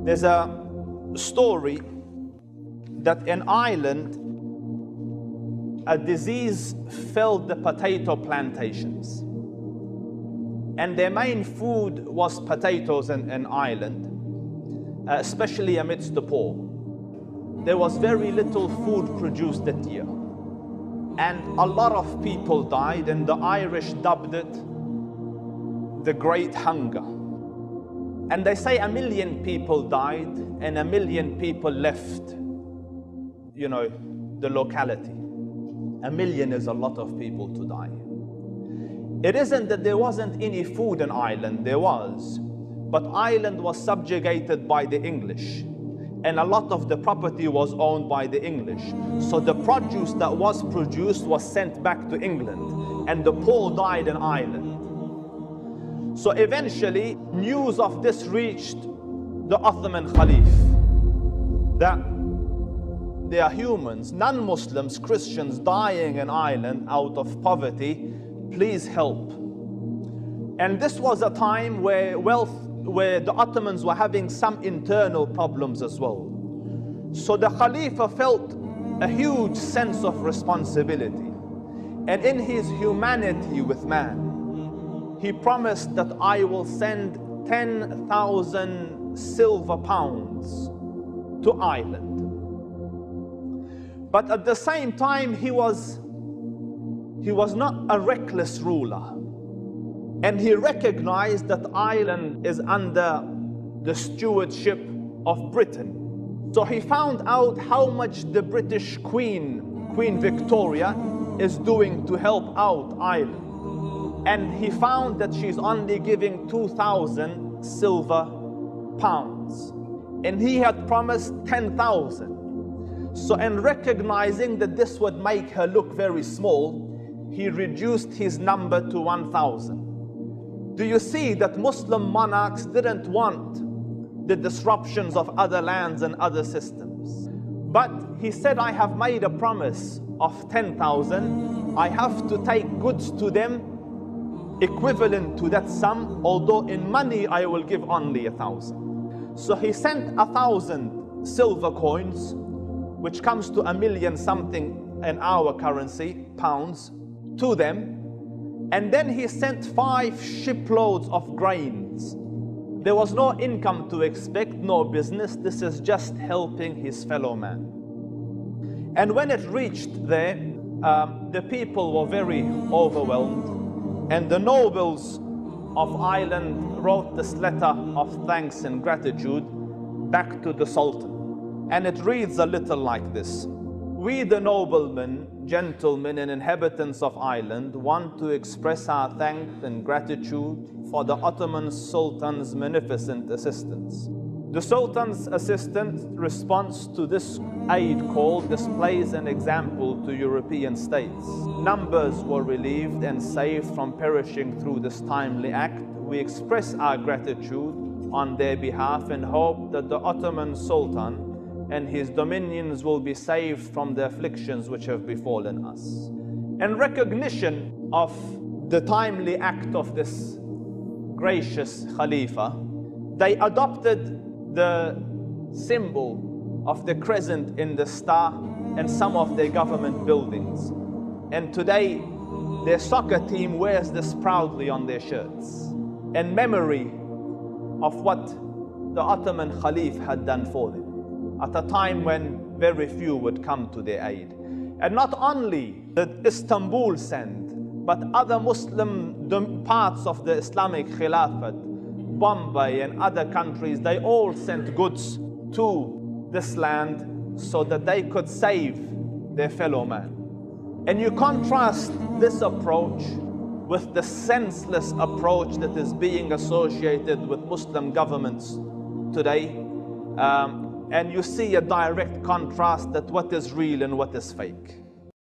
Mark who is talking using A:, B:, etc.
A: There's a story that in Ireland, a disease filled the potato plantations. And their main food was potatoes in Ireland, especially amidst the poor. There was very little food produced that year. And a lot of people died, and the Irish dubbed it the Great Hunger. And they say 1 million people died and 1 million people left, the locality. 1 million is a lot of people to die. It isn't that there wasn't any food in Ireland, there was. But Ireland was subjugated by the English. And a lot of the property was owned by the English. So the produce that was produced was sent back to England. And the poor died in Ireland. So eventually, news of this reached the Ottoman Caliph, that there are humans, non-Muslims, Christians dying in Ireland out of poverty. Please help. And this was a time where the Ottomans were having some internal problems as well. So the Khalifa felt a huge sense of responsibility. And in his humanity with man, he promised that I will send 10,000 silver pounds to Ireland. But at the same time, he was not a reckless ruler. And he recognized that Ireland is under the stewardship of Britain. So he found out how much the British Queen Victoria, is doing to help out Ireland. And he found that she's only giving 2,000 silver pounds. And he had promised 10,000. So in recognizing that this would make her look very small, he reduced his number to 1,000. Do you see that Muslim monarchs didn't want the disruptions of other lands and other systems? But he said, I have made a promise of 10,000. I have to take goods to them equivalent to that sum, although in money I will give only 1,000. So he sent 1,000 silver coins, which comes to 1 million something in our currency, pounds, to them. And then he sent 5 shiploads of grains. There was no income to expect, no business. This is just helping his fellow man. And when it reached there, the people were very overwhelmed. And the nobles of Ireland wrote this letter of thanks and gratitude back to the Sultan. And it reads a little like this. We, the noblemen, gentlemen, and inhabitants of Ireland, want to express our thanks and gratitude for the Ottoman Sultan's magnificent assistance. The Sultan's assistance response to this aid call displays an example to European states. Numbers were relieved and saved from perishing through this timely act. We express our gratitude on their behalf and hope that the Ottoman Sultan and his dominions will be saved from the afflictions which have befallen us. In recognition of the timely act of this gracious Khalifa, they adopted the symbol of the crescent in the star in some of their government buildings. And today, their soccer team wears this proudly on their shirts in memory of what the Ottoman Caliph had done for them at a time when very few would come to their aid. And not only did Istanbul send, but other Muslim parts of the Islamic Khilafat, Bombay and other countries, they all sent goods to this land so that they could save their fellow man. And you contrast this approach with the senseless approach that is being associated with Muslim governments today, and you see a direct contrast that what is real and what is fake.